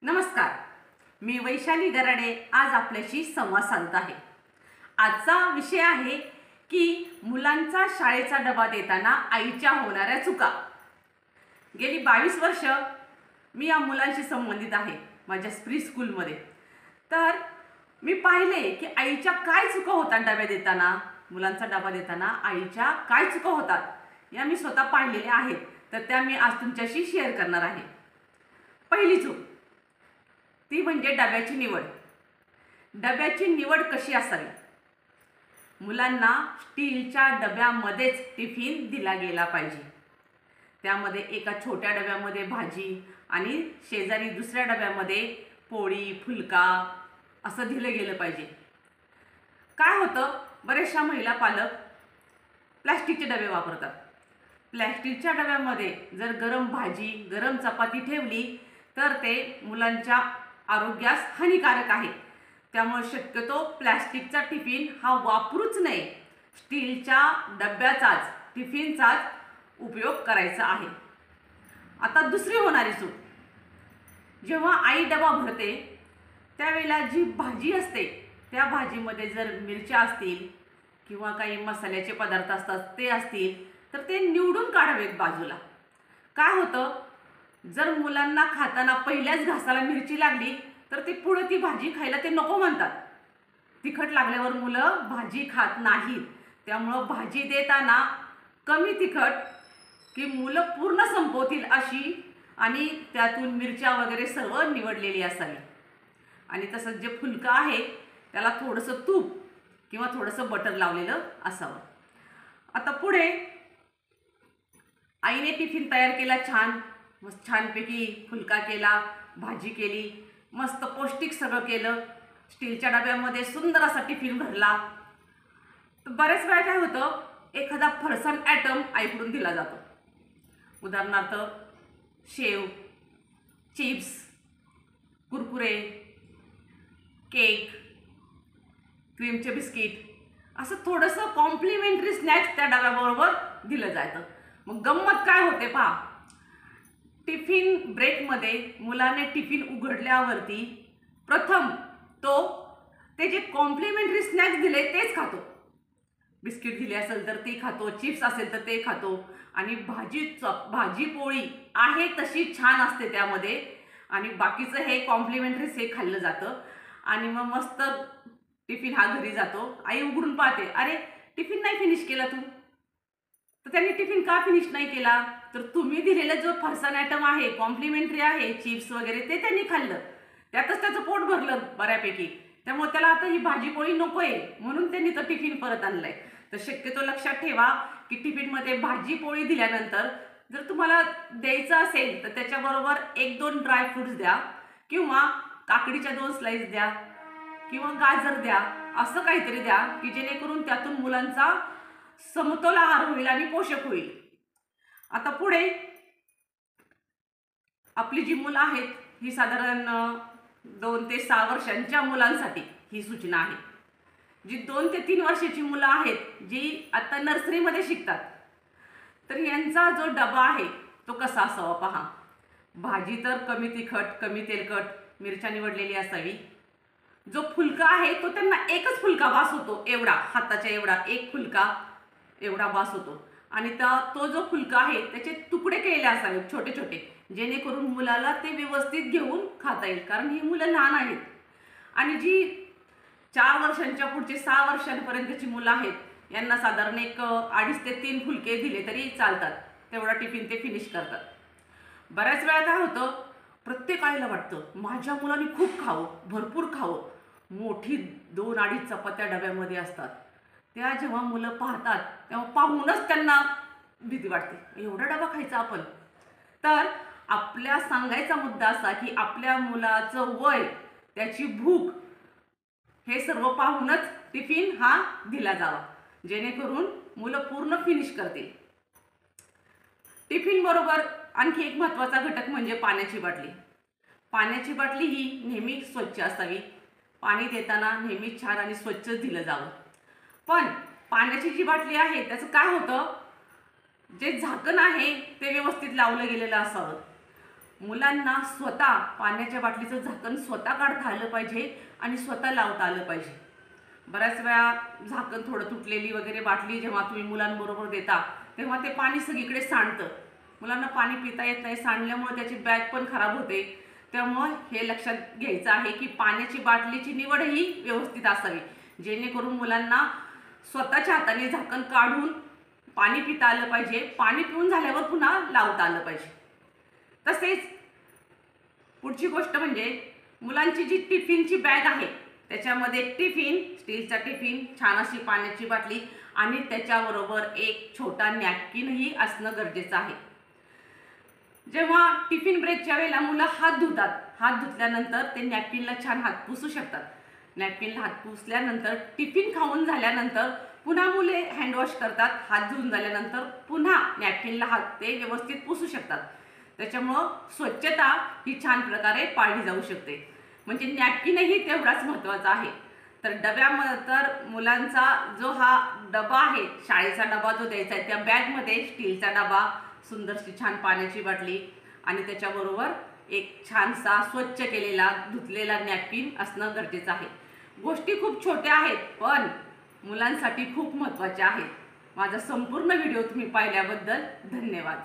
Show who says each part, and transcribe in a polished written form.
Speaker 1: नमस्कार. मी वैशाली गराडे आज आपल्याशी संवाद साधत आहे. आजचा विषय आहे की मुलांचा शाळेचा डबा देताना आईच्या होणाऱ्या चुका. गेली 22 वर्ष मी या मुलांशी संबंधित आहे माझ्या प्री स्कूलमध्ये. तर मी पाहिले की आईच्या काय चुका होतात डबा देताना, मुलांचा डबा देताना आईच्या काय चुका होतात या मी स्वतः पाहिलेल्या आहेत. तर त्या मी आज तुमच्याशी शेअर करणार आहे. पहिली चूक ती म्हणजे डब्याची निवड. डब्याची निवड कशी असावी? मुलांना स्टीलच्या डब्यामध्येच टिफिन दिला गेला पाहिजे. त्यामध्ये एका छोट्या डब्यामध्ये भाजी आणि शेजारी दुसऱ्या डब्यामध्ये पोळी, फुलका असं दिलं गेलं पाहिजे. काय होतं, बरेचशा महिला पालक प्लॅस्टिकचे डबे वापरतात. प्लॅस्टिकच्या डब्यामध्ये जर गरम भाजी, गरम चपाती ठेवली तर ते मुलांच्या आरोग्यास हानिकारक आहे. त्यामुळे शक्यतो प्लॅस्टिकचा टिफिन हा वापरूच नये. स्टीलच्या डब्याचाच, टिफिनचाच उपयोग करायचा आहे. आता दुसरी होणारी चूक, जेव्हा आई डबा भरते त्यावेळेला जी भाजी असते त्या भाजीमध्ये जर मिरच्या असतील किंवा काही मसाल्याचे पदार्थ असतात ते असतील तर ते निवडून काढावेत बाजूला. काय होतं, जर मुलांना खाताना पहिल्याच घासाला मिरची लागली तर ते पुढे ती भाजी खायला ते नको म्हणतात. तिखट लागल्यावर मुलं भाजी खात नाहीत. त्यामुळं भाजी देताना कमी तिखट की मुलं पूर्ण संपवतील अशी आणि त्यातून मिरच्या वगैरे सर्व निवडलेली असावी. आणि तसंच जे फुलकं आहे त्याला थोडंसं तूप किंवा थोडंसं बटर लावलेलं असावं. आता पुढे आईने टिफिन तयार केला, मस्त छानपैकी फुलका केला, भाजी केली, मस्त पौष्टिक सगळं केलं, स्टीलच्या डब्यामध्ये सुंदर असा टिफिन भरला. तर बरेच वेळा काय होतं, एखादा फरसाण ॲटम आईकडून दिला जातो. उदाहरणार्थ शेव, चिप्स, कुरकुरे, केक, क्रीमचे बिस्किट असं थोडंसं कॉम्प्लिमेंटरी स्नॅक्स त्या डब्याबरोबर दिलं जातं. मग गंमत काय होते पहा, टिफिन ब्रेकमध्ये मुलाने टिफिन उघडल्यावरती प्रथम ते जे कॉम्प्लिमेंटरी स्नॅक्स दिले तेच खातो. बिस्किट दिले असेल तर ते खातो, चिप्स असेल तर ते खातो आणि भाजी पोळी आहे तशी छान असते त्यामध्ये आणि बाकीचं हे कॉम्प्लिमेंटरीच हे खाल्लं जातं. आणि मग मस्त टिफिन हा घरी जातो. आई उघडून पाहते, अरे टिफिन नाही फिनिश केला तू. तर त्यांनी टिफिन का फिनिश नाही केला, तर तुम्ही दिलेला जो फरसाण आयटम आहे, कॉम्प्लिमेंटरी आहे, चिप्स वगैरे ते त्यांनी खाल्लं, त्यातच त्याचं पोट भरलं बऱ्यापैकी. त्यामुळे त्याला आता ही भाजी पोळी नको आहे म्हणून त्यांनी तो टिफिन परत आणलाय. तर शक्यतो लक्षात ठेवा की टिफिनमध्ये भाजी पोळी दिल्यानंतर जर तुम्हाला द्यायचं असेल तर त्याच्याबरोबर 1-2 ड्रायफ्रुट्स द्या किंवा काकडीच्या 2 स्लाइस द्या किंवा गाजर द्या, असं काहीतरी द्या की जेणेकरून त्यातून मुलांचा समतोल आहार होईल आणि पोषक होईल. आता पुढे आपली जी मुलं आहेत ही साधारण 2 ते 6 वर्षांच्या मुलांसाठी ही सूचना आहे. जी 2 ते 3 वर्षाची मुलं आहेत जी आता नर्सरीमध्ये शिकतात, तर यांचा जो डबा आहे तो कसा असावा पहा. भाजी तर कमी तिखट, कमी तेलकट, मिरच्या निवडलेली असावी. जो फुलका आहे तो त्यांना एकच फुलका बास होतो, एवढा हाताच्या एवढा एक फुलका एवढा बास होतो. आणि तो जो फुलका आहे त्याचे तुकडे केलेले असावेत छोटे छोटे, जेणेकरून मुलाला ते व्यवस्थित घेऊन खाता येईल. कारण ही मुलं लहान आहेत आणि जी 4 वर्षांच्या पुढचे 6 वर्षांपर्यंतची मुलं आहेत यांना साधारण एक 2.5 ते 3 फुलके दिले तरी चालतात. तेवढा टिफिन ते फिनिश करतात. बऱ्याच वेळा काय होतं, प्रत्येक आईला वाटतं माझ्या मुलांनी खूप खावं, भरपूर खावं. मोठी 2-2.5 चपात्या डब्यामध्ये असतात. त्या जेव्हा मुलं पाहतात तेव्हा पाहूनच त्यांना भीती वाटते, एवढा डबा खायचा आपण. तर आपल्या सांगायचा मुद्दा असा की आपल्या मुलाचं वय, त्याची भूक हे सर्व पाहूनच टिफिन हा दिला जावा, जेणेकरून मुलं पूर्ण फिनिश करतील. टिफिन बरोबर आणखी एक महत्त्वाचा घटक म्हणजे पाण्याची बाटली. पाण्याची बाटली ही नेहमी स्वच्छ असावी. पाणी देताना नेहमी छान आणि स्वच्छ दिलं जावं. पण पाण्याची जी बाटली आहे त्याचं काय होतं, जे झाकण आहे ते व्यवस्थित लावलं गेलेलं असावं. मुलांना स्वतः पाण्याच्या बाटलीचं झाकण स्वतः काढता आलं पाहिजे आणि स्वतः लावता आलं पाहिजे. बऱ्याच वेळा झाकण थोडं तुटलेली वगैरे बाटली जेव्हा तुम्ही मुलांबरोबर देता तेव्हा ते पाणी सगळीकडे सांडतं. मुलांना पाणी पिता येत नाही, सांडल्यामुळे त्याची बॅग पण खराब होते. त्यामुळे हे लक्षात घ्यायचं आहे की पाण्याची बाटलीची निवडही व्यवस्थित असावी, जेणेकरून मुलांना स्वतःच्या हाताने झाकण काढून पाणी पिता आलं पाहिजे, पाणी पिऊन झाल्यावर पुन्हा लावता आलं पाहिजे. तसेच पुढची गोष्ट म्हणजे मुलांची जी टिफिनची बॅग आहे त्याच्यामध्ये टिफिन, स्टीलचा टिफिन, छान अशी पाण्याची बाटली आणि त्याच्याबरोबर एक छोटा नॅपकिनही असणं गरजेचं आहे. जेव्हा टिफिन ब्रेकच्या वेळेला मुलं हात धुतात, हात धुतल्यानंतर ते नॅपकिनला छान हात पुसू शकतात. नॅपकिनला हात पुसल्यानंतर टिफिन खाऊन झाल्यानंतर पुन्हा मुले हँडवॉश करतात. हात धुवून झाल्यानंतर पुन्हा नॅपकिनला हात ते व्यवस्थित पुसू शकतात. त्याच्यामुळं स्वच्छता ही छान प्रकारे पाळली जाऊ शकते. म्हणजे नॅपकिनही तेवढाच महत्त्वाचा आहे. तर डब्यामध्ये तर मुलांचा जो हा डबा आहे, शाळेचा डबा जो द्यायचा आहे, त्या बॅगमध्ये स्टीलचा डबा, सुंदरशी छान पाण्याची बाटली आणि त्याच्याबरोबर एक छानसा स्वच्छ केलेला धुतलेला नॅपकिन असणं गरजेचं आहे. गोष्टी खूप छोट्या आहेत पण मुलांसाठी खूप महत्त्वाच्या आहेत. माझा संपूर्ण व्हिडिओ तुम्ही पाहिल्याबद्दल धन्यवाद.